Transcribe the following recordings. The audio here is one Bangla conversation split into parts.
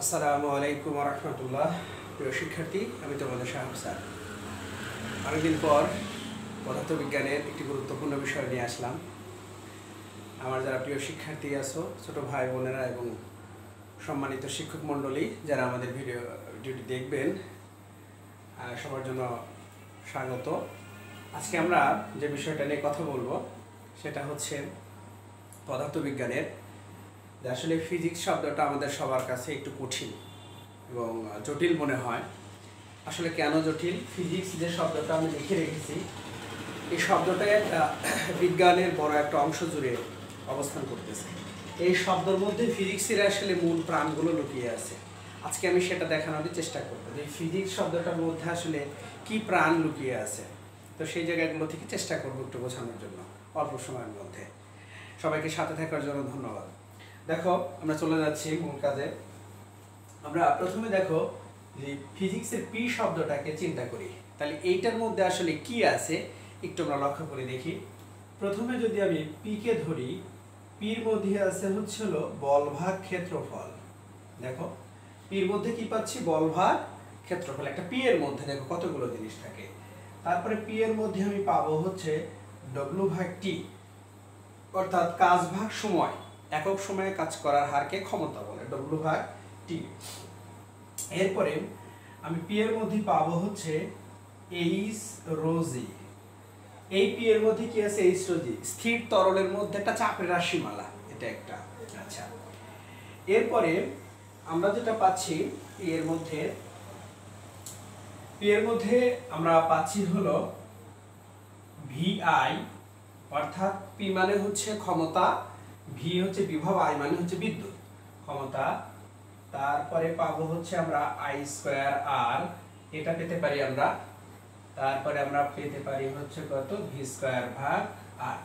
আসসালামু আলাইকুম ওয়া রাহমাতুল্লাহ। প্রিয় শিক্ষার্থী, আমি তোমাদের শাহাব স্যার। অনেকদিন পর পদার্থবিজ্ঞানের একটি গুরুত্বপূর্ণ বিষয় নিয়ে আসলাম। আমার যারা প্রিয় শিক্ষার্থী আছো, ছোট ভাই বোনেরা এবং সম্মানিত শিক্ষক মণ্ডলী যারা আমাদের ভিডিওটি দেখবেন, সবার জন্য স্বাগত। আজকে আমরা যে বিষয়টা নিয়ে কথা বলবো সেটা হচ্ছে পদার্থবিজ্ঞানের। আসলে ফিজিক্স শব্দটা আমাদের সবার কাছে একটু কঠিন এবং জটিল মনে হয়। আসলে কেন জটিল? ফিজিক্স যে শব্দটা আমি লিখে রেখেছি, এই শব্দটা বিজ্ঞানের বড় একটা অংশ জুড়ে অবস্থান করতেছে। এই শব্দের মধ্যে ফিজিক্সের আসলে মূল প্রাণগুলো লুকিয়ে আছে। আজকে আমি সেটা দেখানোর চেষ্টা করবো যে ফিজিক্স শব্দটার মধ্যে আসলে কি প্রাণ লুকিয়ে আছে। তো সেই জায়গাগুলো থেকে চেষ্টা করবো একটু বোঝানোর জন্য অল্প সময়ের মধ্যে। সবাইকে সাথে থাকার জন্য ধন্যবাদ। দেখো, আমরা চলে যাচ্ছি মূল কাজে। আমরা প্রথমে দেখো যে ফিজিক্সের পি শব্দটাকে চিন্তা করি, তাহলে এইটার মধ্যে আসলে কি আছে একটু আমরা লক্ষ্য করে দেখি। প্রথমে যদি আমি পি কে ধরি, পির মধ্যে আছে হচ্ছিল বল ভাগ ক্ষেত্রফল। দেখো পির মধ্যে কি পাচ্ছি? বল ভাগ ক্ষেত্রফল। একটা পি এর মধ্যে দেখো কতগুলো জিনিস থাকে। তারপরে পি এর মধ্যে আমি পাবো হচ্ছে ডব্লিউ ভাগ টি, অর্থাৎ কাজ ভাগ সময়, একক সময়ে কাজ করার হারকে ক্ষমতা বলে, ডব্লিউ ভাগ টি। এরপরে আমি পি এর মধ্যে পাবো হচ্ছে এইচ রো জি। এই পি এর মধ্যে কি আছে? এইচ রো জি, স্থির তরলের মধ্যে একটা চাপের রাশিমালা, এটা একটা। আচ্ছা, এরপরে আমরা যেটা পাচ্ছি পি এর মধ্যে আমরা পাচ্ছি হলো ভিআই, অর্থাৎ পি মানে হচ্ছে ক্ষমতা, ভি হচ্ছে বিভব, আই মানে হচ্ছে বিদ্যুৎ ক্ষমতা। তারপরে পাবো হচ্ছে আমরা আই স্কয়ার আর, এটা পেতে পারি আমরা। তারপরে আমরা পেতে পারি হচ্ছে কত? ভি স্কয়ার ভাগ আর।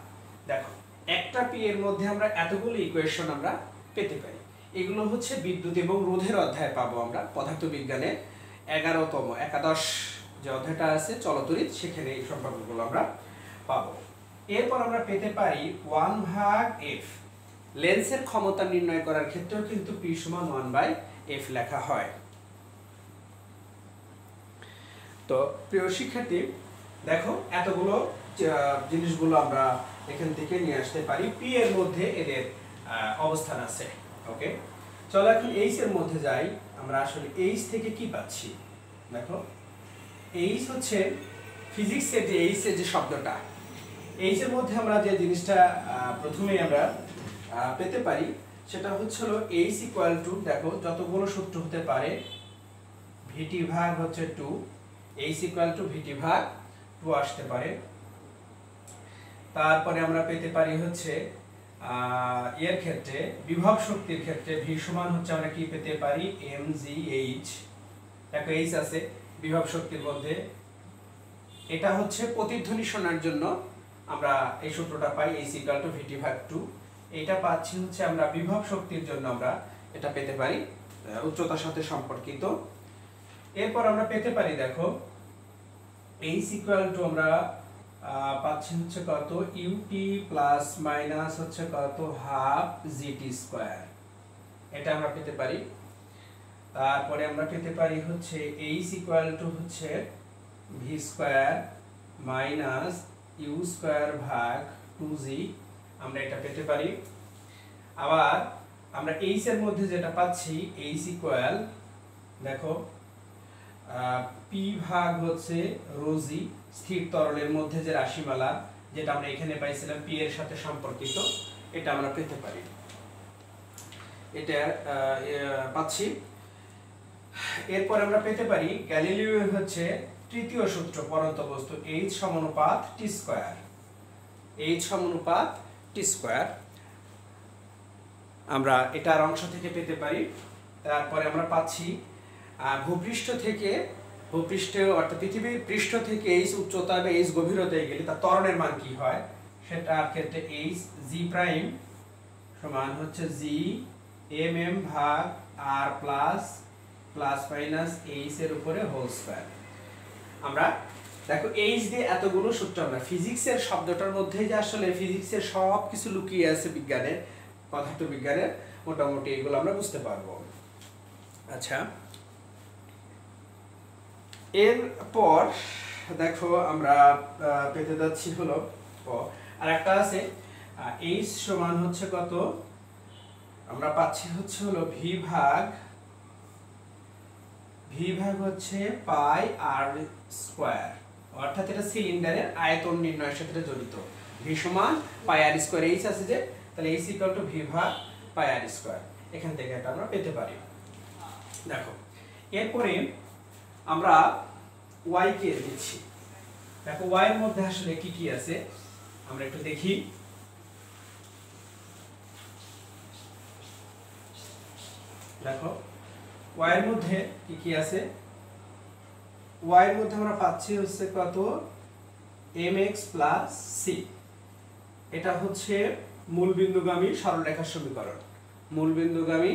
দেখো একটা পি এর মধ্যে আমরা এতগুলো ইকুয়েশন আমরা পেতে পারি। এগুলো হচ্ছে বিদ্যুৎ এবং রোধের অধ্যায়ে পাবো আমরা পদার্থবিজ্ঞানে 11তম একাদশ যে অধ্যায়টা আছে চলতরিৎ, সেখানে এই সম্পর্কগুলো আমরা পাবো। এরপর আমরা পেতে পারি 1 ভাগ এফ। লেন্সের ক্ষমতা নির্ণয় করার ক্ষেত্রেও কিন্তু পি সমান 1/f লেখা হয়। তো প্রিয় শিক্ষার্থী, দেখো এতগুলো জিনিসগুলো আমরা এখান থেকে নিয়ে আসতে পারি। পি এর মধ্যে এদের অবস্থান আছে। ওকে, চলো এখন এইচ এর মধ্যে যাই। আমরা আসলে এইচ থেকে কি পাচ্ছি? দেখো এইচ হচ্ছে ফিজিক্সের যে এইচ এর যে শব্দটা, এইচ এর মধ্যে আমরা যে জিনিসটা প্রথমেই আমরা পেতে পারি সেটা হচ্ছিল এইচ ইকুয়াল টু, দেখো যতগুলো সূত্র হতে পারে, ভিটি ভাগ হচ্ছে 2, এইচ ইকুয়াল টু ভিটি ভাগ 2 আসতে পারে। তারপরে আমরা পেতে পারি হচ্ছে এর ক্ষেত্রে বিভব শক্তির ক্ষেত্রে ভি সমান হচ্ছে আমরা কি পেতে পারি? M G H. দেখো এইচ আছে বিভব শক্তির মধ্যে, এটা হচ্ছে প্রতিধ্বনি শোনার জন্য আমরা এই সূত্রটা পাই, এইচ ইকুয়াল টু ভিটি ভাগ 2। এটা পাচ্ছি হচ্ছে আমরা বিভব শক্তির জন্য আমরা এটা পেতে পারি উচ্চতার সাথে সম্পর্কিত। এরপর আমরা পেতে পারি দেখো এইচ ইকুয়াল টু আমরা পাচ্ছি হচ্ছে কত? ইউটি প্লাস মাইনাস হচ্ছে কত? হাফ জিটি স্কয়ার, এটা আমরা পেতে পারি। তারপরে আমরা পেতে পারি হচ্ছে এইচ ইকুয়াল টু হচ্ছে V square minus U square ভাগ 2জি, আমরা এটা পেতে পারি। আবার আমরা এইচ এর মধ্যে যেটা পাচ্ছি, এইচ ইকুয়াল দেখো পি ভাগ হচ্ছে রোজি, স্থির তরলের মধ্যে যে রাশিমালা যেটা আমরা এখানে পাইছিলাম পি এর সাথে সম্পর্কিত, এটা আমরা পেতে পারি, এটা পাচ্ছি। এরপর আমরা পেতে পারি গ্যালিলিওর হচ্ছে তৃতীয় সূত্র, পরন্ত বস্তু এইচ সমানুপাত টি স্কয়ার, এইচ সমানুপাত টি স্কয়ার, আমরা এটার অংশ থেকে পেতে পারি। তারপরে আমরা পাচ্ছি ভূপৃষ্ঠ থেকে, ভূপৃষ্ঠে অর্থাৎ পৃথিবীর পৃষ্ঠ থেকে এইচ উচ্চতা বা এইচ গভীরতায় গেলে তার ত্বরণের মান কি হয়, সেটার ক্ষেত্রে এইচ জি প্রাইম সমান হচ্ছে জি এম এম ভাগ আর প্লাস প্লাস মাইনাস এইচ এর উপরে হোল স্কয়ার। আমরা দেখো এইচ দিয়ে এতগুলো সূত্র, আমরা ফিজিক্সের শব্দটার মধ্যে যে আসলে ফিজিক্সের সব কিছু লুকিয়ে আছে বিজ্ঞানের, পদার্থবিজ্ঞানের, মোটামুটি এগুলো আমরা বুঝতে পারবো। আচ্ছা, এরপর দেখো আমরা পেতে যাচ্ছি হলো আর একটা আছে এইচ সমান হচ্ছে কত, আমরা পাচ্ছি হচ্ছে হলো ভি ভাগ হচ্ছে পাই আর স্কয়ার, অর্থাৎ এটা সিলিন্ডারের আয়তন নির্ণয়ের সাথে জড়িত। ভি সমান পাই আর স্কয়ার, এইচ আছে যে, তাহলে এইচ ইকুয়াল টু ভি ভাগ পাই আর স্কয়ার, এখান থেকে এটা আমরা পেতে পারি। দেখো এরপরে আমরা ওয়াই কে দিচ্ছি। দেখো ওয়াই এর মধ্যে আসলে কি কি আছে আমরা একটু দেখি। দেখো ওয়াই এর মধ্যে কি কি আছে, ওয়াই এর মধ্যে আমরা পাচ্ছি হচ্ছে কত, mx প্লাস সি, এটা হচ্ছে মূলবিন্দুগামী সরলরেখার সমীকরণ, মূলবিন্দুগামী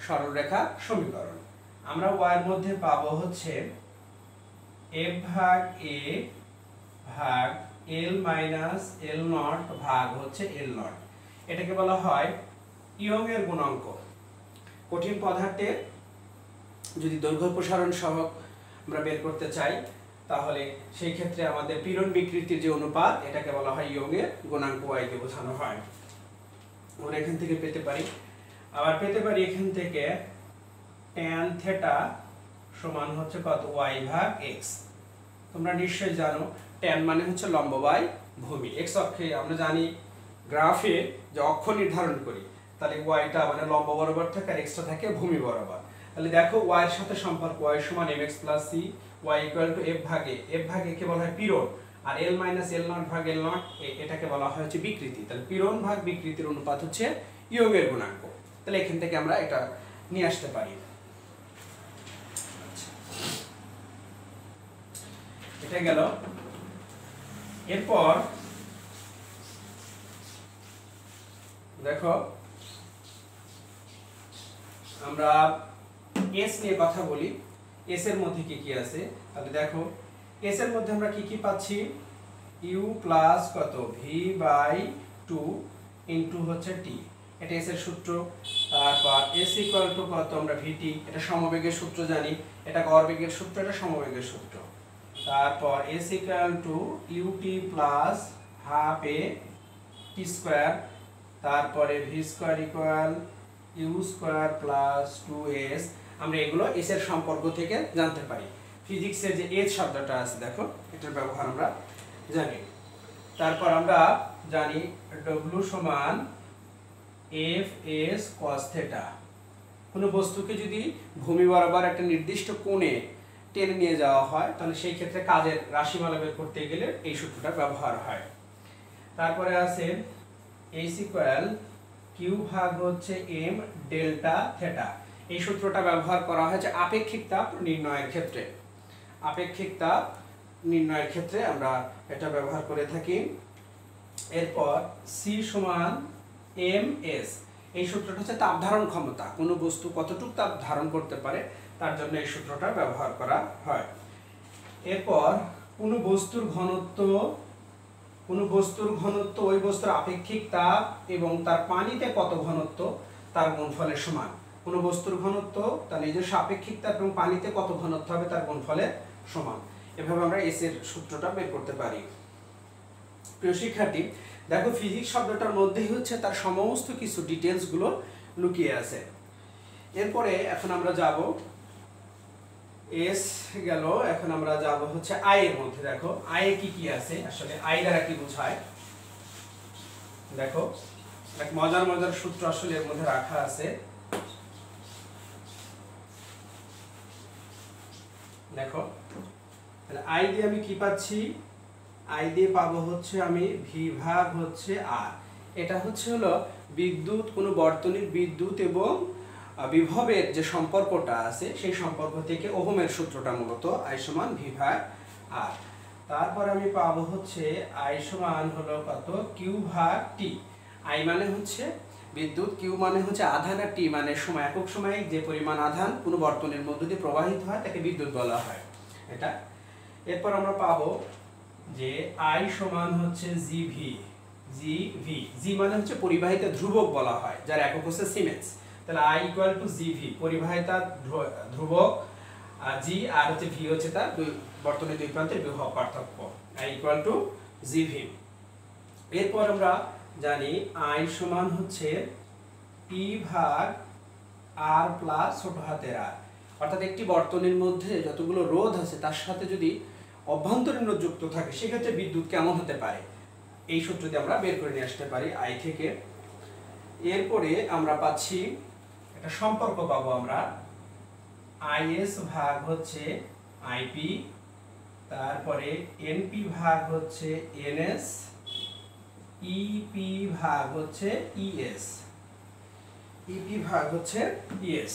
সরলরেখা সমীকরণ। আমরা ওয়াই এর মধ্যে পাবো হচ্ছে f ভাগ a ভাগ l মাইনাস l নট ভাগ হচ্ছে l নট, এটাকে বলা হয় ইয়ং এর গুণাঙ্ক। কঠিন পদার্থের যদি দৈর্ঘ্য প্রসারণ সহগ আমরা বের করতে চাই, তাহলে সেই ক্ষেত্রে আমাদের পীড়ন বিকৃতির যে অনুপাত, এটাকে বলা হয় ইয়ং এর গুণাঙ্ক, y দিয়ে বোঝানো হয়। আমরা এখান থেকে পেতে পারি, আবার পেতে পারি এখান থেকে tan থিটা সমান হচ্ছে কত, y ভাগ x। তোমরা নিশ্চয়ই জানো tan মানে হচ্ছে লম্ব বাই ভূমি, x অক্ষে আমরা জানি গ্রাফে যে অক্ষ নির্ধারণ করি, তাহলে yটা মানে লম্ব বরাবর থাকে আর x টা থাকে ভূমি বরাবর। তাহলে দেখো y এর সাথে সম্পর্ক, y সমান mx plus c, y equal to f ভাগ a কে বলা হয় পীড়ন, আর l মাইনাস l নট ভাগ l নট এটাকে বলা হয় হচ্ছে বিকৃতি। তাহলে পীড়ন ভাগ বিকৃতির অনুপাত হচ্ছে ইয়ং এর গুণাঙ্ক। তাহলে এখান থেকে আমরা এটা নিয়ে আসতে পারি। এটা গেল। এরপর দেখো আমরা s নিয়ে কথা বলি, s এর মধ্যে কি কি আছে। তাহলে দেখো s এর মধ্যে আমরা কি কি পাচ্ছি, u প্লাস কত v বাই 2 ইনটু হচ্ছে t, এটা s এর সূত্র। তারপর s ইকুয়াল টু কত, আমরা vt, এটা সমবেগের সূত্র জানি, এটা গড়বেগের সূত্র, এটা সমবেগের সূত্র। তারপর s equal to ut plus half a t square, তারপরে v square equal u square plus 2s। আমরা এগুলো s এর সম্পর্ক থেকে জানতে পারি। ফিজিক্সের যে h শব্দটা আছে দেখো, এটার ব্যবহার আমরা জানি। তারপর আমরা জানি w সমান fs cos থিটা। কোনো বস্তুকে যদি ভূমি বরাবর একটা নির্দিষ্ট কোণে টেনে নিয়ে যাওয়া হয়, তাহলে সেই ক্ষেত্রে কাজের রাশিমালা বের করতে গেলে এই সূত্রটা ব্যবহার হয়। তারপরে আছে h ইকুয়াল q ভাগ হচ্ছে m ডেল্টা থিটা, এই সূত্রটা ব্যবহার করা হয় যে আপেক্ষিক তাপ নির্ণয়ের ক্ষেত্রে, আপেক্ষিক তাপ নির্ণয়ের ক্ষেত্রে আমরা এটা ব্যবহার করে থাকি। এরপর c সমান ms, এই সূত্রটা হচ্ছে তাপ ধারণ ক্ষমতা, কোনো বস্তু কতটুকু তাপ ধারণ করতে পারে তার জন্য এই সূত্রটা ব্যবহার করা হয়। এরপর কোনো বস্তুর ঘনত্ব ওই বস্তুর আপেক্ষিক তাপ এবং তার পানিতে কত ঘনত্ব তার গুণফলের সমান। কোনো বস্তুর ঘনত্ব তার নিজস্ব আপেক্ষিক তাপ এবং পানিতে কত ঘনত্ব হবে তার গুণফলের সমান। এভাবে আমরা এস এর সূত্রটা বের করতে পারি। প্রিয় শিক্ষার্থী, দেখো ফিজিক্স শব্দটার মধ্যেই হচ্ছে তার সমস্ত কিছু ডিটেলস গুলো লুকিয়ে আছে। এরপরে এখন আমরা যাব, এস গেল, এখন আমরা যাব হচ্ছে আই এর মধ্যে। দেখো আই এ কি কি আছে, আসলে আই দ্বারা কি বোঝায়। দেখো এক মজার সূত্র আসলে এর মধ্যে রাখা আছে। দেখো আই দিয়ে আমি কি পাচ্ছি, আই দিয়ে পাবো হচ্ছে আমি ভি ভাগ হচ্ছে আর, এটা হচ্ছে হলো বিদ্যুৎ, কোনো বর্তনীর বিদ্যুৎ এবং বিভবের যে সম্পর্কটা আছে সেই সম্পর্ক থেকে ওহমের সূত্রটা মূলত আই সমান ভি ভাগ আর। তারপর আমি পাবো হচ্ছে আই সমান হলো কত, কিউ ভাগ টি। আই মানে হচ্ছে বিদ্যুৎ, কিউ মানে হচ্ছে আধান, আর টি মানে সময়। একক সময়ে যে পরিমাণ আধান কোনো বর্তনীর মধ্য দিয়ে প্রবাহিত হয় তাকে বিদ্যুৎ বলা হয় এটা। এরপর আমরা পাবো যে আই সমান হচ্ছে জি মানে হচ্ছে পরিবাহিত ধ্রুবক বলা হয়, যার একক হচ্ছে সিমেন্স। তাহলে I ইকুয়াল টু GV, পরিবাহিতা ধ্রুবক G আর হচ্ছে V হচ্ছে তার বর্তনীর দুই প্রান্তের বিভব পার্থক্য, I ইকুয়াল টু GV। এরপর আমরা জানি I সমান হচ্ছে P ভাগ R প্লাস ছোট হাতের r, অর্থাৎ একটি বর্তনীর মধ্যে যতগুলো রোধ আছে তার সাথে যদি অভ্যন্তরীণ রোধ যুক্ত থাকে সেক্ষেত্রে বিদ্যুৎ কেমন হতে পারে, এই সূত্র দিয়ে আমরা বের করে নিয়ে আসতে পারি I থেকে। এরপরে আমরা পাচ্ছি একটা সম্পর্ক পাবো আমরা, IS ভাগ হচ্ছে IP, তারপরে NP ভাগ হচ্ছে NS, EP ভাগ হচ্ছে ES, EP ভাগ হচ্ছে ES।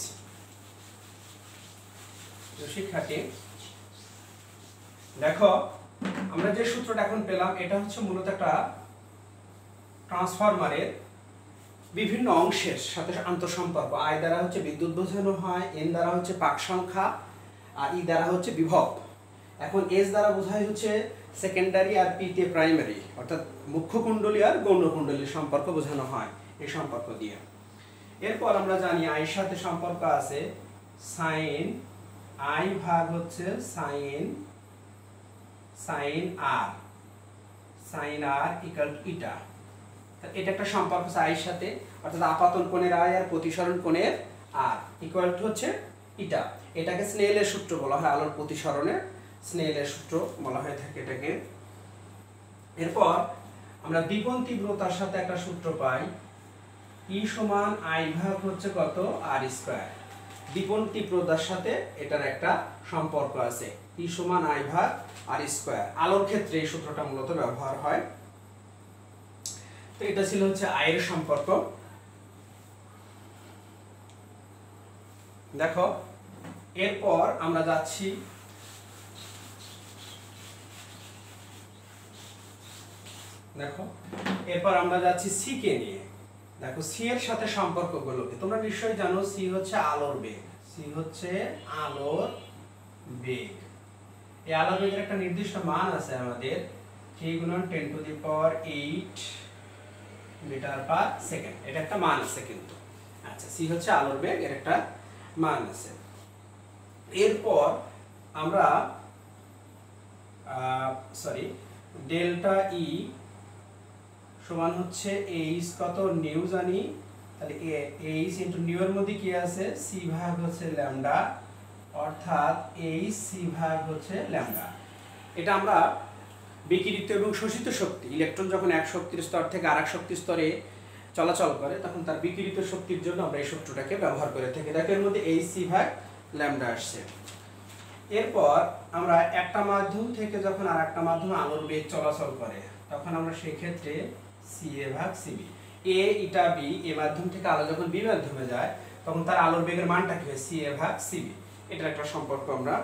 শিক্ষার্থী দেখো আমরা যে সূত্রটা এখন পেলাম এটা হচ্ছে মূলত একটা ট্রান্সফরমারের বিভিন্ন অংশের সাথে আন্তঃসম্পর্ক। I দ্বারা হচ্ছে বিদ্যুৎ বোঝানো হয়, N দ্বারা হচ্ছে পাক সংখ্যা, আর E দ্বারা হচ্ছে বিভব। এখন S দ্বারা বোঝায় হচ্ছে সেকেন্ডারি আর P তে প্রাইমারি, অর্থাৎ মুখ্য কুণ্ডলী আর গৌণ কুণ্ডলীর সম্পর্ক বোঝানো হয় এই সম্পর্ক দিয়ে। এরপর আমরা জানি I এর সাথে সম্পর্ক আছে সাইন I ভাগ হচ্ছে sine R, sine R equal to eta. এটা একটা সম্পর্ক আছে I এর সাথে, অর্থাৎ আপাতন কোণের I আর প্রতিসরণ কোণের R ইকুয়াল টু হচ্ছে ইটা। এটাকে স্নেলের সূত্র বলা হয়, আলোর প্রতিসরণের স্নেলের সূত্র বলা হয়ে থাকে এটাকে। এরপর আমরা দ্বিগুণ তীব্রতার সাথে একটা সূত্র পাই, E সমান I ভাগ হচ্ছে কত R স্কয়ার। দ্বিগুণ তীব্রতার সাথে এটার একটা সম্পর্ক আছে, E সমান I ভাগ R স্কয়ার। আলোর ক্ষেত্রে এই সূত্রটা মূলত ব্যবহার হয়। তো এটা ছিল হচ্ছে I এর সম্পর্ক। দেখো এরপর আমরা যাচ্ছি C কে নিয়ে। দেখো C এর সাথে সম্পর্কগুলোকে তোমরা নিশ্চয়ই জানো, C হচ্ছে আলোর বেগ, C হচ্ছে আলোর বেগ। এই আলোর বেগের একটা নির্দিষ্ট মান আছে আমাদের, 3 × 10⁸ মিটার পার সেকেন্ড, এটা একটা মান আছে কিন্তু। আচ্ছা, C হচ্ছে আলোর বেগ, এর একটা মান আছে। এরপর আমরা ডেল্টা E সমান হচ্ছে H কত নিউ জানি, তাহলে H ইনটু নিউ এর মধ্যে কি আছে C ভাগ হচ্ছে ল্যামডা, অর্থাৎ H C ভাগ হচ্ছে ল্যামডা। এটা আমরা বিকিরিত এবং শোষিত শক্তি, ইলেকট্রন যখন এক শক্তির স্তর থেকে আরেক শক্তির স্তরে চলাচল করে তখন তার বিকিরিত শক্তির জন্য আমরা এই সূত্রটাকে ব্যবহার করে থাকি। দেখো এর মধ্যে H C ভাগ ল্যামডা আসছে। এরপর আমরা একটা মাধ্যম থেকে যখন আরেকটা মাধ্যমে আলোর বেগ চলাচল করে তখন আমরা সেই ক্ষেত্রে CA ভাগ CB, A ইটা B, এ মাধ্যম থেকে আলো যখন B মাধ্যমে যায় তখন তার আলোর বেগের মানটা কি হয় CA ভাগ CB। এটার একটা সম্পর্ক আমরা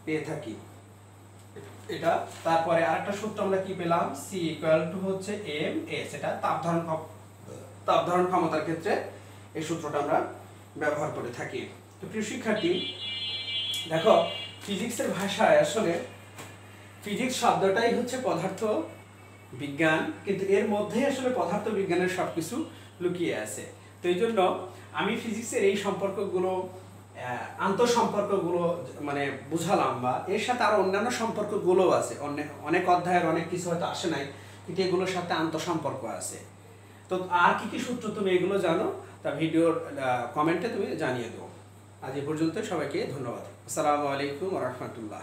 পেয়ে থাকি এটা। তারপরে আরেকটা সূত্র আমরা কি পেলাম, C ইকুয়াল টু হচ্ছে MS, এটা তাপ ধারণ ক্ষমতার ক্ষেত্রে এই সূত্রটা আমরা ব্যবহার করে থাকি। তো প্রিয় শিক্ষার্থী দেখো ফিজিক্সের ভাষায় আসলে ফিজিক্স শব্দটাই হচ্ছে পদার্থ বিজ্ঞান, কিন্তু এর মধ্যেই আসলে পদার্থ বিজ্ঞানের সবকিছু লুকিয়ে আছে। তো এই জন্য আমি ফিজিক্সের এই সম্পর্কগুলো আন্তঃসম্পর্কগুলো মানে বুঝালাম, বা এর সাথে আরো অন্যান্য সম্পর্কগুলো আছে, অনেক অধ্যায়ের অনেক কিছু হয়তো আসে নাই কিন্তু এগুলোর সাথে আন্তঃসম্পর্ক আছে। তো আর কি কি সূত্র তুমি এগুলো জানো তা ভিডিওর কমেন্টে তুমি জানিয়ে দাও। আজ এ পর্যন্ত, সবাইকে ধন্যবাদ। আসসালামু আলাইকুম ওয়া রাহমাতুল্লাহ।